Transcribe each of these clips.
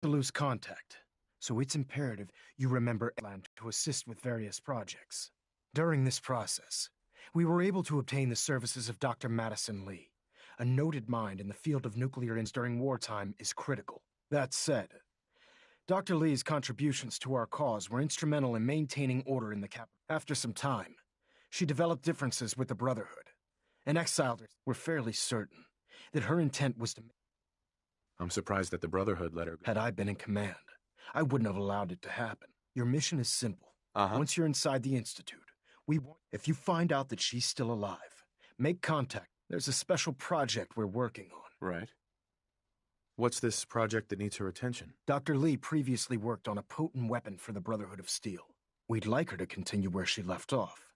to lose contact, so it's imperative you remember Elan to assist with various projects. During this process, we were able to obtain the services of Dr. Madison Lee. A noted mind in the field of nuclear during wartime is critical. That said, Dr. Lee's contributions to our cause were instrumental in maintaining order in the capital. After some time, she developed differences with the Brotherhood, and exiled her. We're fairly certain that her intent was to... I'm surprised that the Brotherhood let her go. Had I been in command, I wouldn't have allowed it to happen. Your mission is simple. Once you're inside the Institute, if you find out that she's still alive, make contact. There's a special project we're working on. Right. What's this project that needs her attention? Dr. Lee previously worked on a potent weapon for the Brotherhood of Steel. We'd like her to continue where she left off.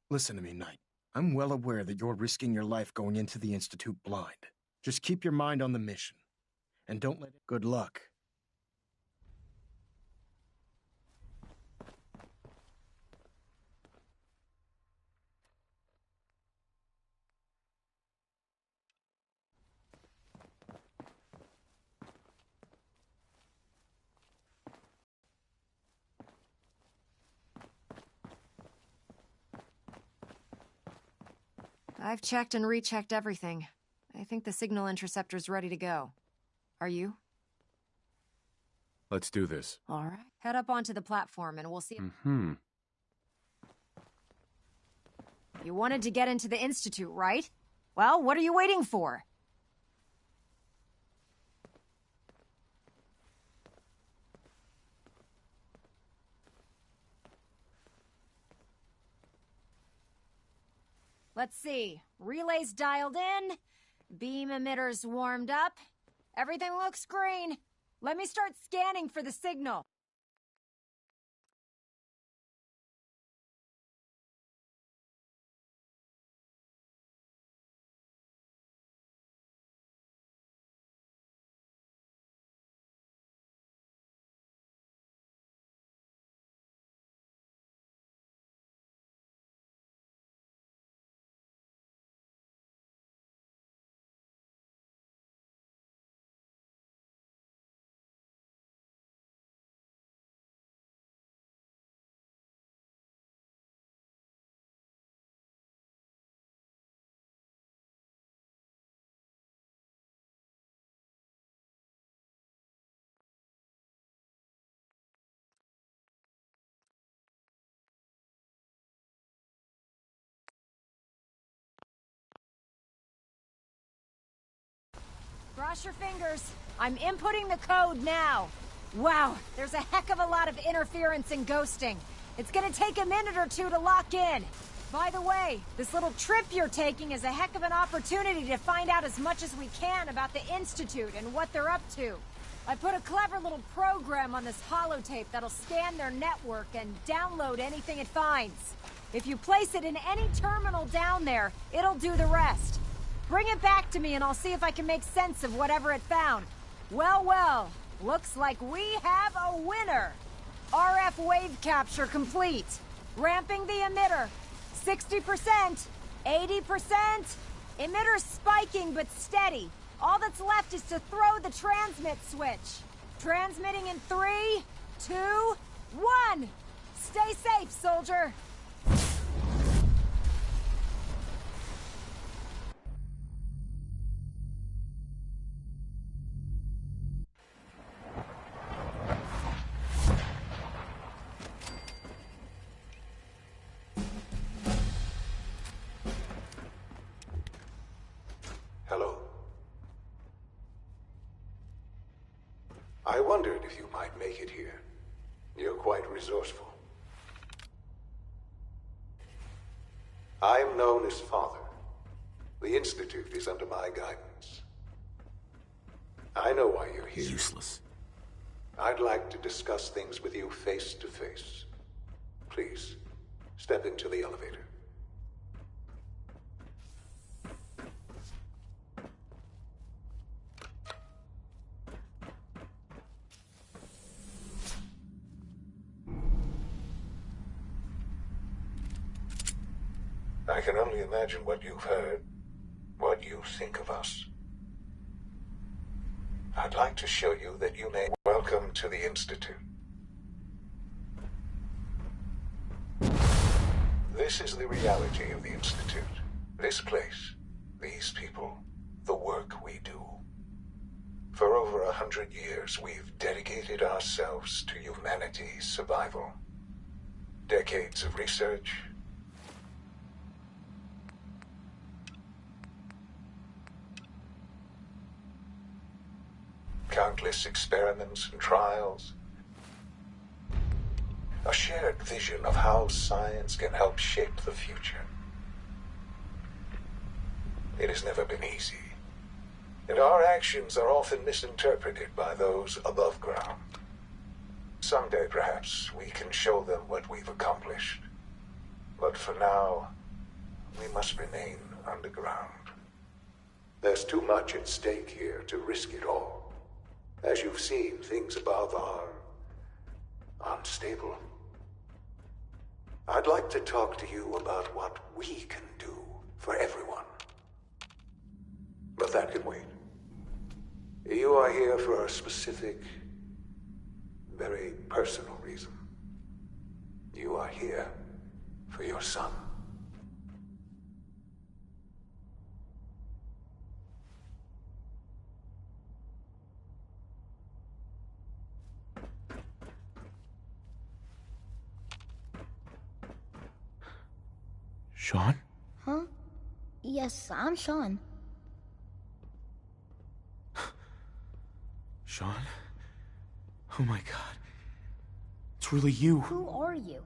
Listen to me, Knight. I'm well aware that you're risking your life going into the Institute blind. Just keep your mind on the mission, and don't let it... Good luck. I've checked and rechecked everything. I think the signal interceptor's ready to go. Are you? Let's do this. All right. Head up onto the platform and we'll see... You wanted to get into the Institute, right? Well, what are you waiting for? Let's see. Relays dialed in. Beam emitters warmed up. Everything looks green. Let me start scanning for the signal. Cross your fingers. I'm inputting the code now. Wow, there's a heck of a lot of interference and ghosting. It's gonna take a minute or two to lock in. By the way, this little trip you're taking is a heck of an opportunity to find out as much as we can about the Institute and what they're up to. I put a clever little program on this holotape that'll scan their network and download anything it finds. If you place it in any terminal down there, it'll do the rest. Bring it back to me and I'll see if I can make sense of whatever it found. Well, well, looks like we have a winner. RF wave capture complete. Ramping the emitter. 60%, 80%. Emitter spiking but steady. All that's left is to throw the transmit switch. Transmitting in 3, 2, 1. Stay safe, soldier. Hello. I wondered if you might make it here. You're quite resourceful. I'm known as Father. The Institute is under my guidance. I know why you're here. Useless. I'd like to discuss things with you face to face. Please, step into the elevator. I can only imagine what you've heard, what you think of us. I'd like to show you that you may welcome to the Institute. This is the reality of the Institute. This place, these people, the work we do. For over 100 years, we've dedicated ourselves to humanity's survival. Decades of research, countless experiments and trials, a shared vision of how science can help shape the future. It has never been easy, and our actions are often misinterpreted by those above ground. Someday, perhaps, we can show them what we've accomplished. But for now, we must remain underground. There's too much at stake here to risk it all. As you've seen, things above are unstable. I'd like to talk to you about what we can do for everyone. But that can wait. You are here for a specific, very personal reason. You are here for your son. Sean? Huh? Yes, I'm Sean. Sean? Oh my god. It's really you. Who are you?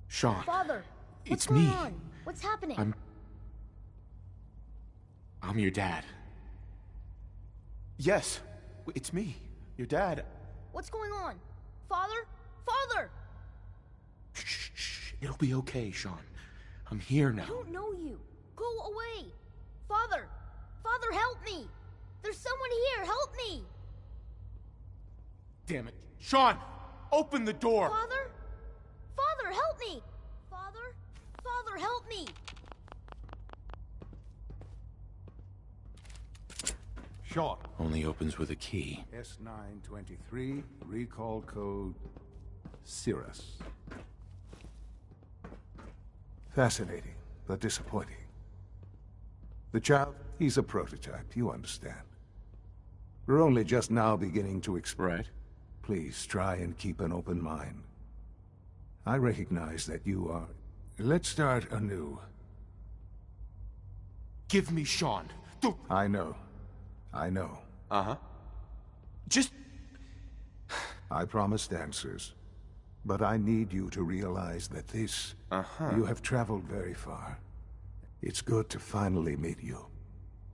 Sean. Father, what's It's going me. on? What's happening? I'm your dad. Yes, it's me, your dad. What's going on? Father? Father! Shh. It'll be okay, Sean. I'm here now. I don't know you. Go away. Father! Father, help me! There's someone here, help me! Damn it. Sean! Open the door! Father? Father, help me! Father? Father, help me! Sean. Only opens with a key. S923, recall code Cirrus. Fascinating, but disappointing. The child, he's a prototype, you understand. We're only just now beginning to explore. Right. Please try and keep an open mind. I recognize that you are... Let's start anew. Give me Sean. I know. Uh-huh. Just... I promised answers. But I need you to realize that this... Uh-huh. You have traveled very far. It's good to finally meet you.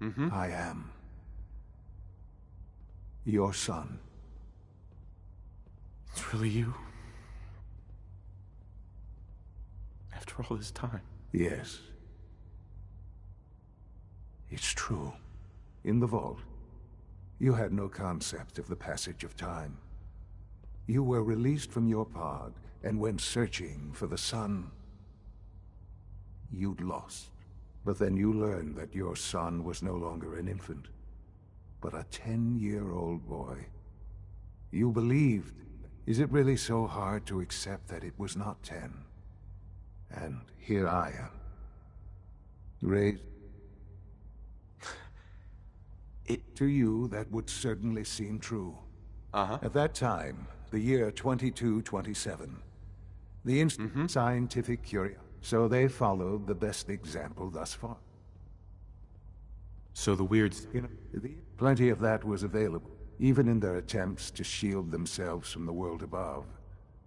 Mm-hmm. I am... your son. It's really you? After all this time? Yes. It's true. In the vault, you had no concept of the passage of time. You were released from your pod and went searching for the sun you'd lost. But then you learned that your son was no longer an infant, but a 10-year-old boy. You believed. Is it really so hard to accept that it was not 10? And here I am. Raised... To you, that would certainly seem true. Uh-huh. At that time, the year 2227, the scientific curiosity. So they followed the best example thus far. So the weird... Plenty of that was available, even in their attempts to shield themselves from the world above.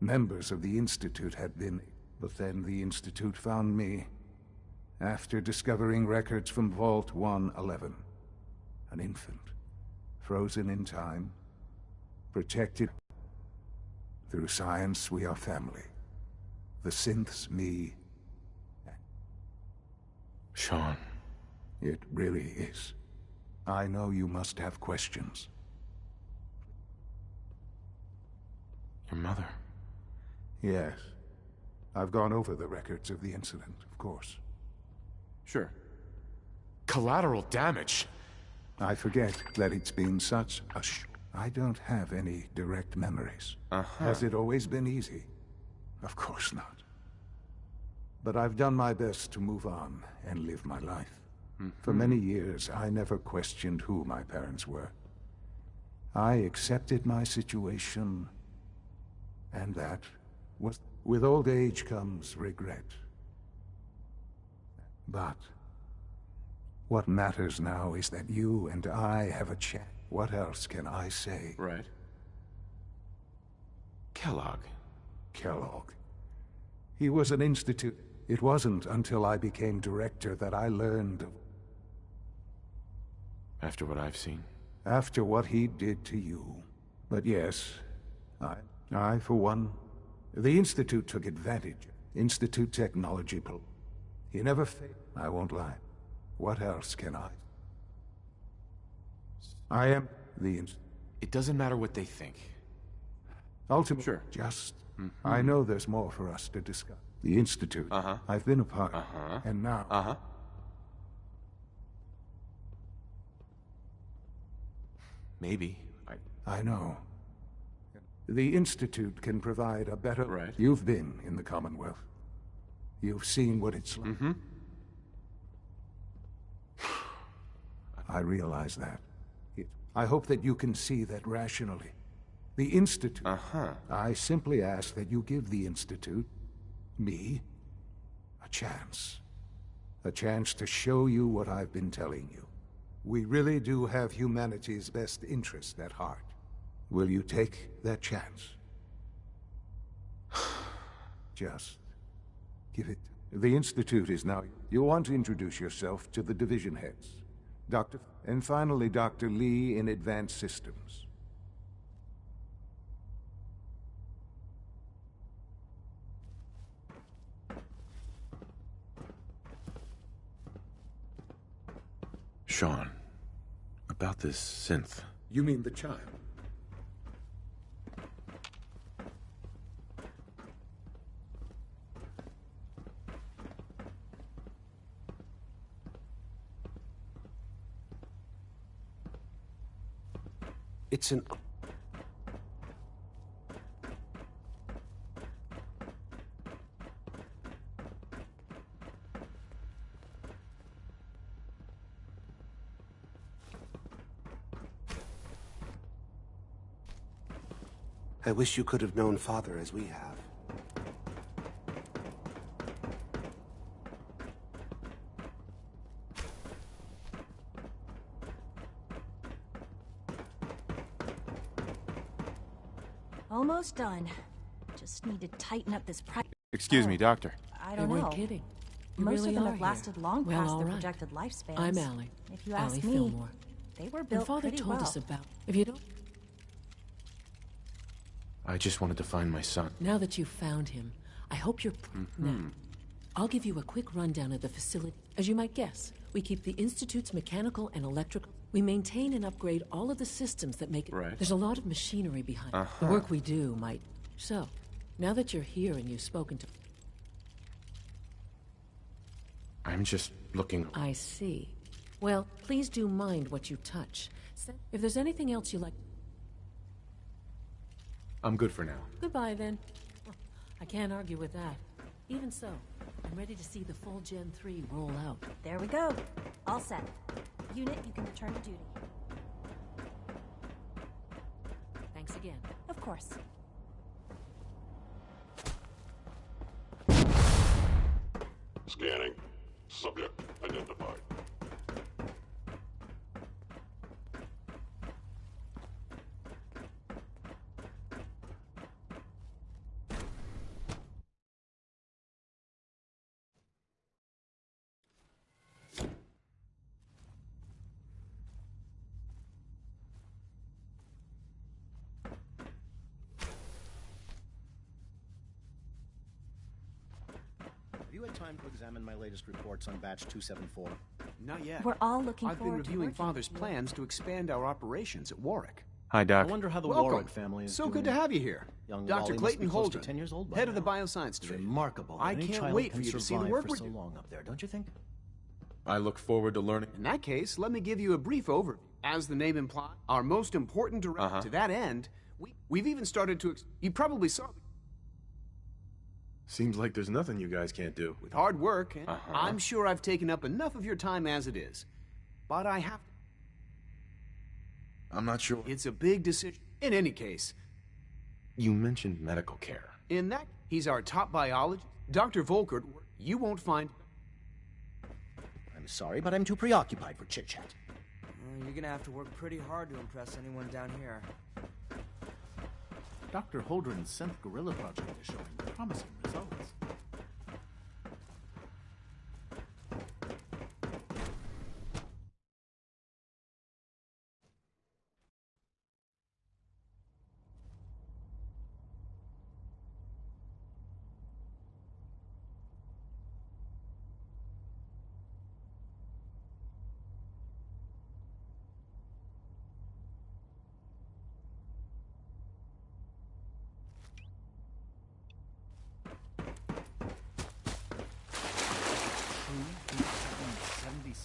Members of the Institute had been... But then the Institute found me, after discovering records from Vault 111. An infant, frozen in time, protected. Through science, we are family. The synths, me. Sean. It really is. I know you must have questions. Your mother. Yes. I've gone over the records of the incident, of course. Sure. Collateral damage? I forget that it's been such a I don't have any direct memories. Uh-huh. Has it always been easy? Of course not. But I've done my best to move on and live my life. For many years, I never questioned who my parents were. I accepted my situation, and that was... With old age comes regret. But what matters now is that you and I have a chance. What else can I say? Right. Kellogg. Kellogg. He was an institute. It wasn't until I became director that I learned of... After what I've seen. After what he did to you. But yes, I for one... The Institute took advantage. Institute technology. He never failed. I won't lie. What else can I... I am the Institute. It doesn't matter what they think. Ultimately, Sure. just... I know there's more for us to discuss. The Institute. Uh-huh. I've been a part. Uh-huh. And now... Uh-huh. Maybe. I know. The Institute can provide a better... Right. You've been in the Commonwealth. You've seen what it's like. I realize that. I hope that you can see that rationally. The Institute... Uh-huh. I simply ask that you give the Institute, me, a chance. A chance to show you what I've been telling you. We really do have humanity's best interest at heart. Will you take that chance? Just give it. The Institute is now... You'll want to introduce yourself to the division heads. And finally, Dr. Lee in Advanced Systems. Sean, about this synth. You mean the child? It's an... I wish you could have known Father as we have. Almost done. Just need to tighten up this price. Excuse me, Doctor. I They don't know. weren't kidding. You Most really of them are have lasted long here. past Well, their all right. projected lifespans. I'm Allie. If you Allie ask me, Fillmore. they were And built Father pretty told well. us about... If you don't... I just wanted to find my son. Now that you've found him, I hope you're... Now, I'll give you a quick rundown of the facility. As you might guess, we keep the Institute's mechanical and electrical... We maintain and upgrade all of the systems that make it... Right. There's a lot of machinery behind it. The work we do might... So, now that you're here and you've spoken to... I'm just looking... I see. Well, please do mind what you touch. If there's anything else you like... I'm good for now. Goodbye, then. I can't argue with that. Even so, I'm ready to see the full Gen 3 roll out. There we go. All set. Unit, you can return to duty. Thanks again. Of course. Scanning. Subject identified. Have you had time to examine my latest reports on batch 274? Not yet. We're all looking I've been forward to reviewing working Father's with you. plans to expand our operations at Warwick. Hi, I Doc. wonder how the Welcome. Warwick family is So doing. good to have you here. Young Dr. Wally must Clayton be close to Holden, 10 years old by head of the now. Bioscience It's Division. remarkable. I that any can't child wait can for you to see the survive work for we're so doing. long up there, don't you think? I look forward to learning. In that case, let me give you a brief overview. As the name implies, our most important director. To that end, we've even started to... You probably saw... Seems like there's nothing you guys can't do. With hard work, I'm sure I've taken up enough of your time as it is. But I have... I'm not sure. It's a big decision. In any case... You mentioned medical care. In that, he's our top biologist. Dr. Volkert, you won't find... I'm sorry, but I'm too preoccupied for chit-chat. You're gonna have to work pretty hard to impress anyone down here. Dr. Holdren's synth gorilla project is showing promising results.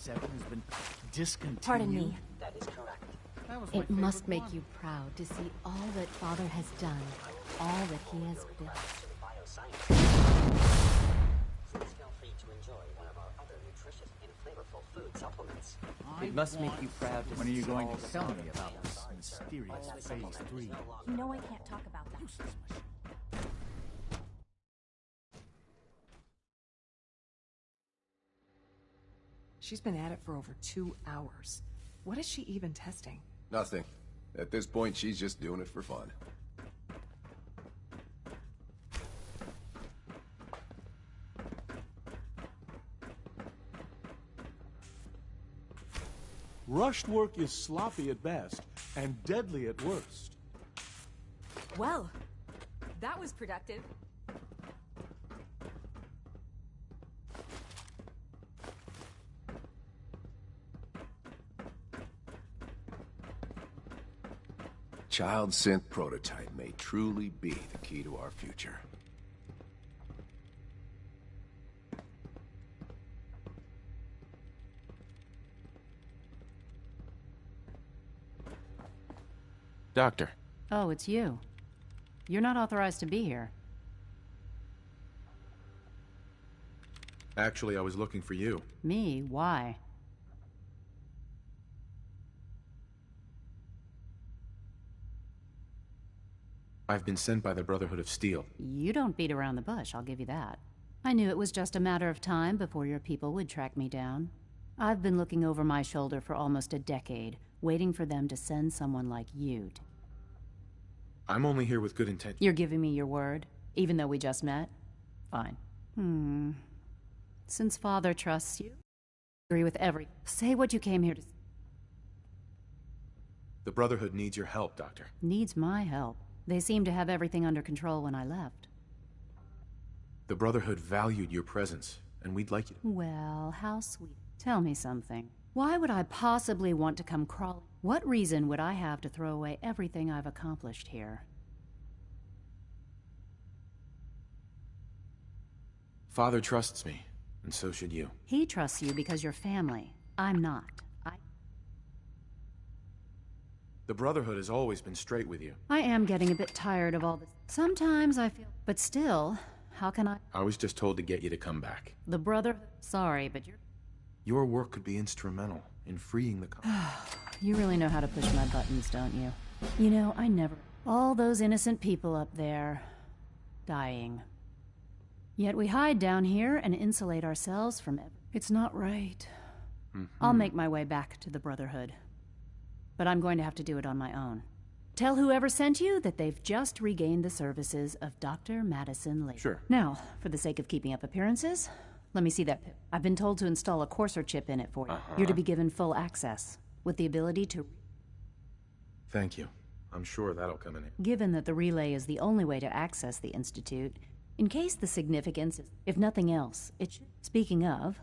Has been discontinued. Pardon me. That is correct. It must make you proud to see all that Father has done, all that he has built. Please feel free to enjoy one of our other nutritious and flavorful food supplements. It must make you proud to When are you see going all to that tell me Father about has this done. mysterious Phase 3? You know I can't talk about that. She's been at it for over 2 hours. What is she even testing? Nothing. At this point, she's just doing it for fun. Rushed work is sloppy at best and deadly at worst. Well, that was productive. Child synth prototype may truly be the key to our future. Doctor. Oh, it's you. You're not authorized to be here. Actually, I was looking for you. Me? Why? I've been sent by the Brotherhood of Steel. You don't beat around the bush, I'll give you that. I knew it was just a matter of time before your people would track me down. I've been looking over my shoulder for almost a decade, waiting for them to send someone like you. I'm only here with good intent. You're giving me your word, even though we just met? Fine. Since Father trusts you, agree with every... Say what you came here to... The Brotherhood needs your help, Doctor. Needs my help. They seemed to have everything under control when I left. The Brotherhood valued your presence, and we'd like you to... Well, how sweet. Tell me something. Why would I possibly want to come crawling? What reason would I have to throw away everything I've accomplished here? Father trusts me, and so should you. He trusts you because you're family. I'm not. The Brotherhood has always been straight with you. I am getting a bit tired of all this. Sometimes I feel... But still, how can I... I was just told to get you to come back. The Brother... Sorry, but you're... Your work could be instrumental in freeing the... You really know how to push my buttons, don't you? You know, I never... All those innocent people up there... dying. Yet we hide down here and insulate ourselves from... It's not right. I'll make my way back to the Brotherhood. But I'm going to have to do it on my own. Tell whoever sent you that they've just regained the services of Dr. Madison Lee. Sure. Now, for the sake of keeping up appearances, let me see that pip. I've been told to install a courser chip in it for you. You're to be given full access, with the ability to... Thank you. I'm sure that'll come in handy. Given that the relay is the only way to access the Institute, in case the significance is, if nothing else, it should... Speaking of...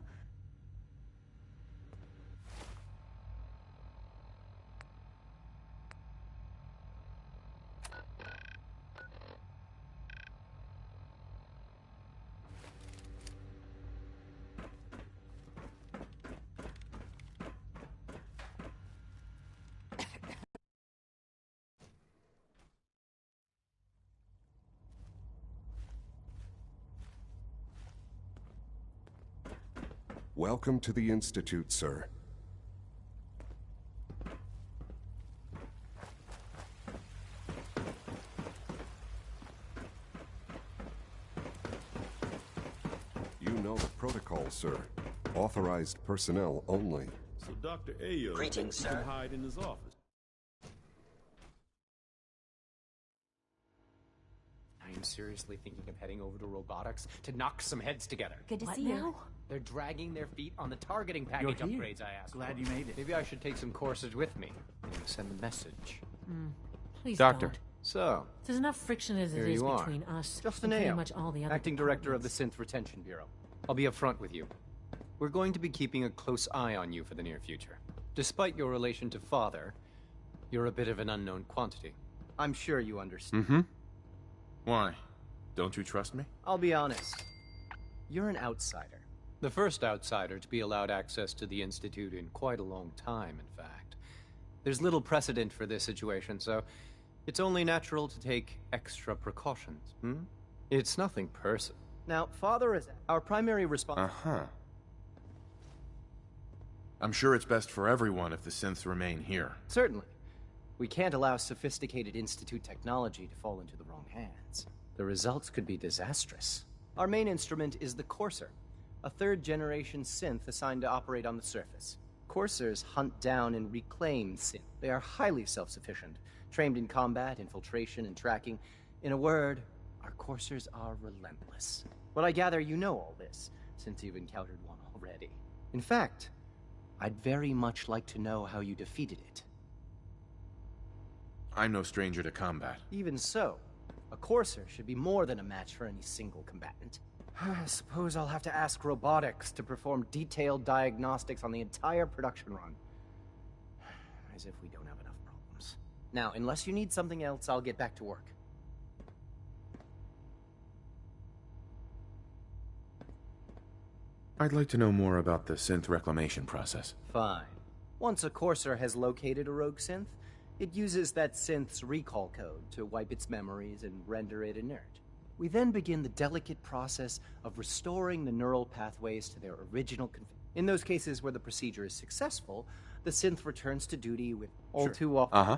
Welcome to the Institute, sir. You know the protocol, sir. Authorized personnel only. So Dr. Ayo Greetings, thinks he can sir. hide in his office. I am seriously thinking of heading over to robotics to knock some heads together. Good to What see you. now? They're dragging their feet on the targeting package You're here. upgrades I asked Glad for. you made it. Maybe I should take some courses with me and send a message. Please Doctor. don't. So, There's enough friction as it here is you are. between us Justin and pretty Ayo, much all the other Acting Director of the departments. Synth Retention Bureau. I'll be upfront with you. We're going to be keeping a close eye on you for the near future. Despite your relation to Father, you're a bit of an unknown quantity. I'm sure you understand. Mm-hmm. Why? Don't you trust me? I'll be honest. You're an outsider. The first outsider to be allowed access to the Institute in quite a long time, in fact. There's little precedent for this situation, so it's only natural to take extra precautions, It's nothing personal. Now, Father is our primary responsibility. Uh-huh. I'm sure it's best for everyone if the synths remain here. Certainly. We can't allow sophisticated Institute technology to fall into the wrong hands. The results could be disastrous. Our main instrument is the Courser, a third-generation synth assigned to operate on the surface. Coursers hunt down and reclaim synth. They are highly self-sufficient, trained in combat, infiltration, and tracking. In a word, our Coursers are relentless. But I gather you know all this, since you've encountered one already. In fact, I'd very much like to know how you defeated it. I'm no stranger to combat. Even so, a Courser should be more than a match for any single combatant. I suppose I'll have to ask robotics to perform detailed diagnostics on the entire production run. As if we don't have enough problems. Now, unless you need something else, I'll get back to work. I'd like to know more about the synth reclamation process. Fine. Once a Courser has located a rogue synth, it uses that synth's recall code to wipe its memories and render it inert. We then begin the delicate process of restoring the neural pathways to their original configuration. In those cases where the procedure is successful, the synth returns to duty with all too often. Uh-huh.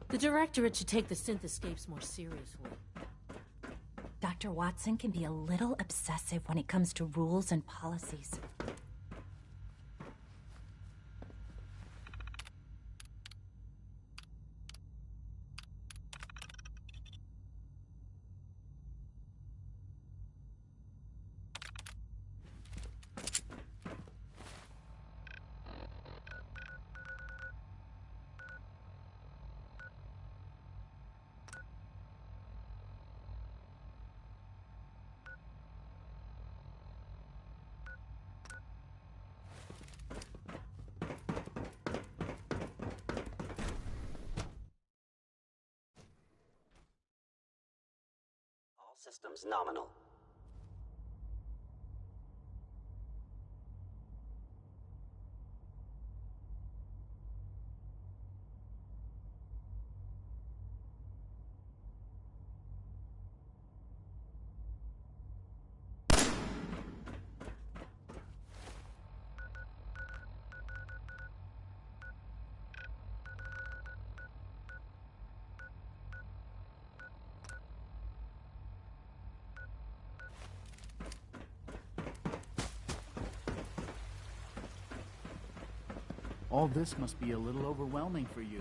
The Directorate should take the synth escapes more seriously. Dr. Watson can be a little obsessive when it comes to rules and policies. All systems nominal. All this must be a little overwhelming for you.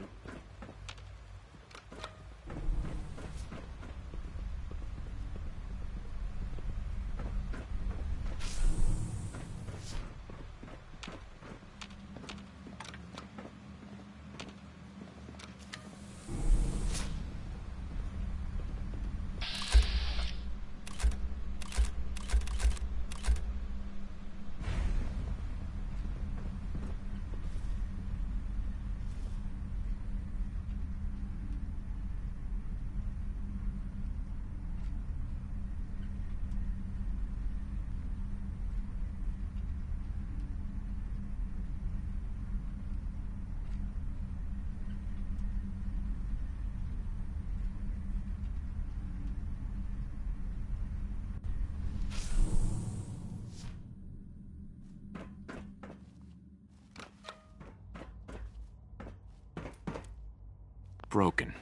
broken.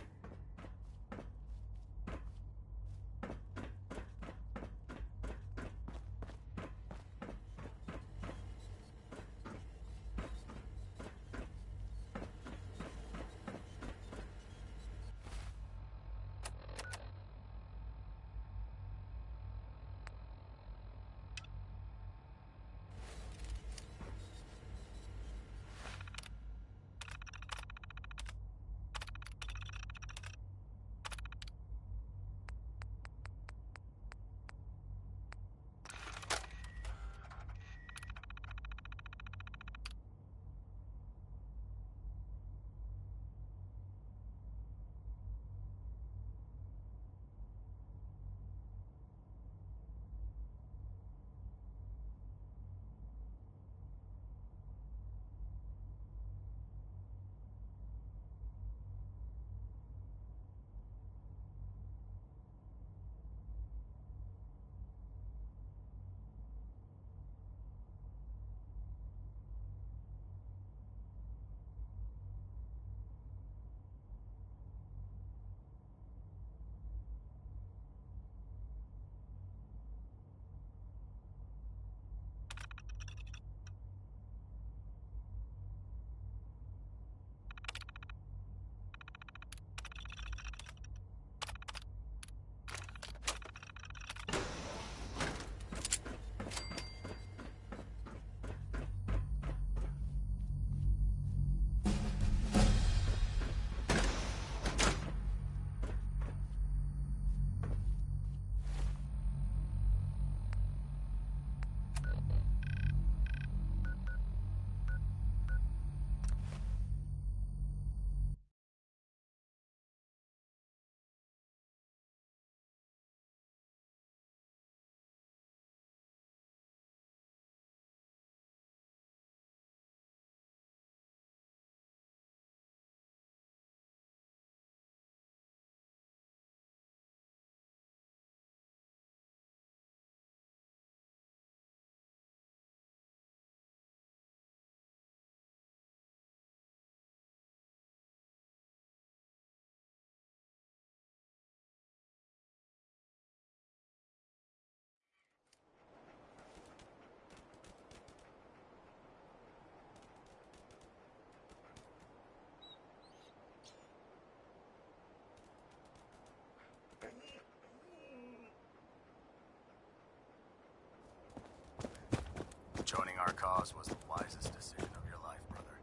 Joining our cause was the wisest decision of your life, brother.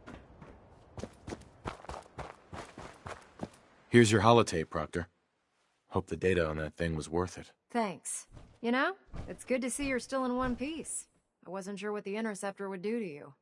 Here's your holotape, Proctor. Hope the data on that thing was worth it. Thanks. You know, it's good to see you're still in one piece. I wasn't sure what the Interceptor would do to you.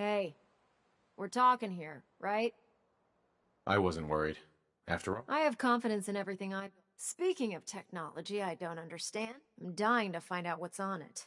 Hey, we're talking here, right? I wasn't worried. After all, I have confidence in everything I... Speaking of technology I don't understand, I'm dying to find out what's on it.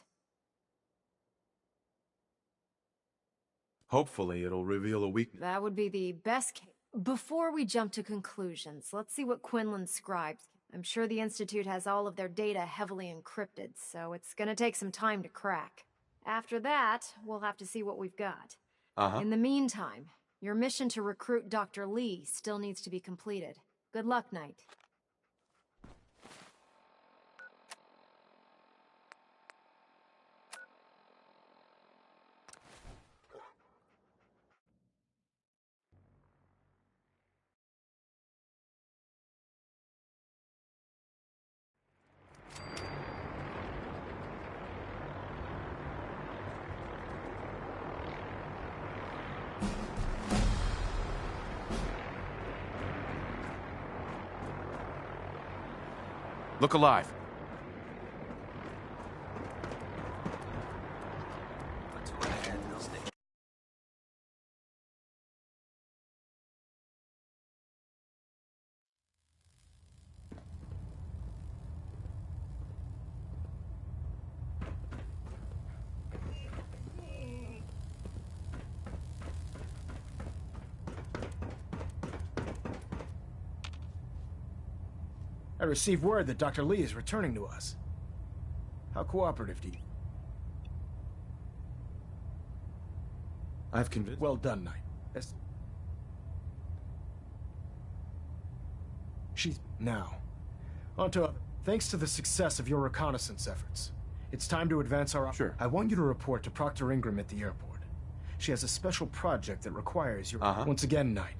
hopefully it'll reveal a weakness. That would be the best case. Before we jump to conclusions, let's see what Quinlan's scribes... I'm sure the Institute has all of their data heavily encrypted, so it's gonna take some time to crack. After that, we'll have to see what we've got. In the meantime, your mission to recruit Dr. Lee still needs to be completed. Good luck, Knight. Look alive. I received word that Dr. Lee is returning to us. How cooperative do you... I've convinced... Well done, Knight. She's... Now, on to other... Thanks to the success of your reconnaissance efforts, it's time to advance our... Sure. I want you to report to Proctor Ingram at the airport. She has a special project that requires your... Once again, Knight.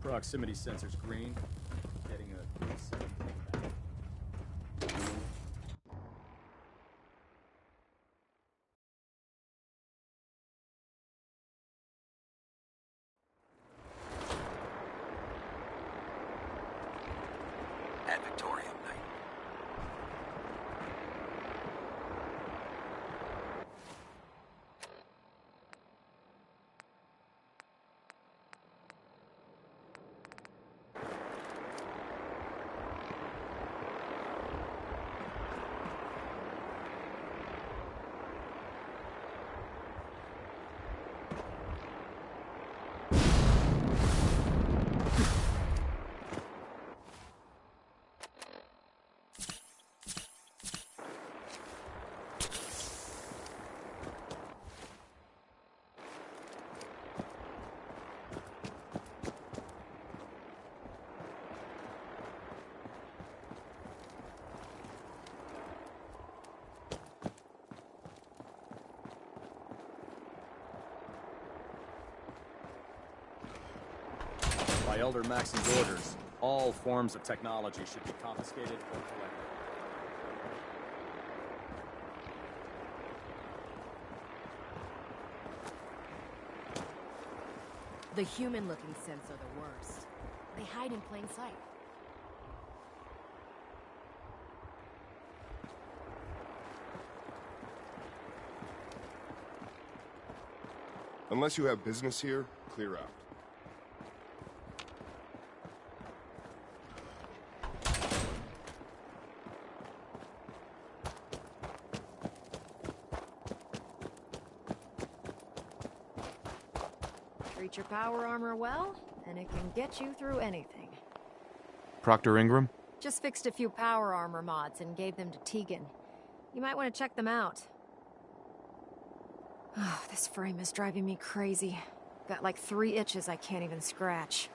Proximity sensor's green. Getting a 7 back. At Victoria, Knight. By Elder Maxon's orders, all forms of technology should be confiscated or collected. The human-looking synths are the worst. They hide in plain sight. Unless you have business here, clear out. Treat your power armor well, and it can get you through anything. Proctor Ingram? Just fixed a few power armor mods and gave them to Tegan. You might want to check them out. Oh, this frame is driving me crazy. Got like 3 itches I can't even scratch.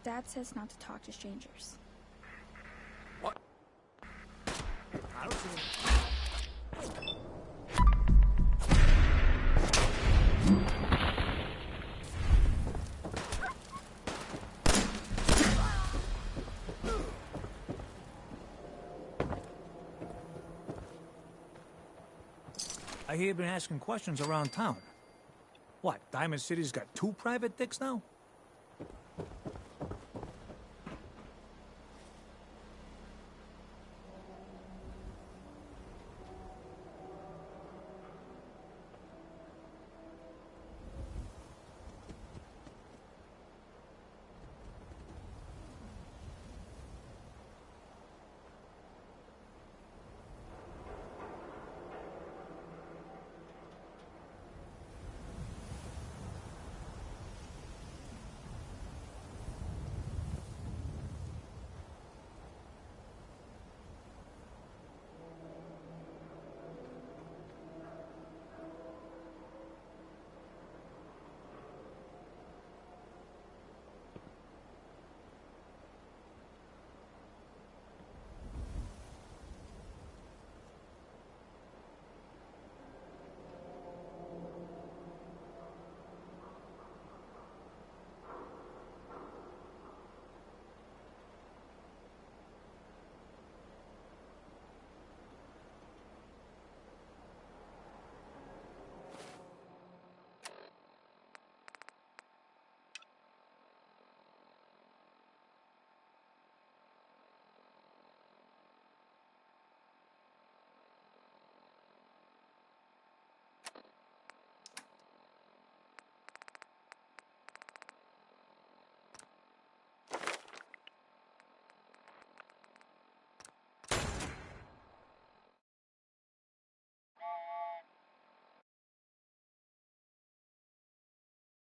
Dad says not to talk to strangers. What? I don't see I hear you've been asking questions around town. What, Diamond City's got 2 private dicks now?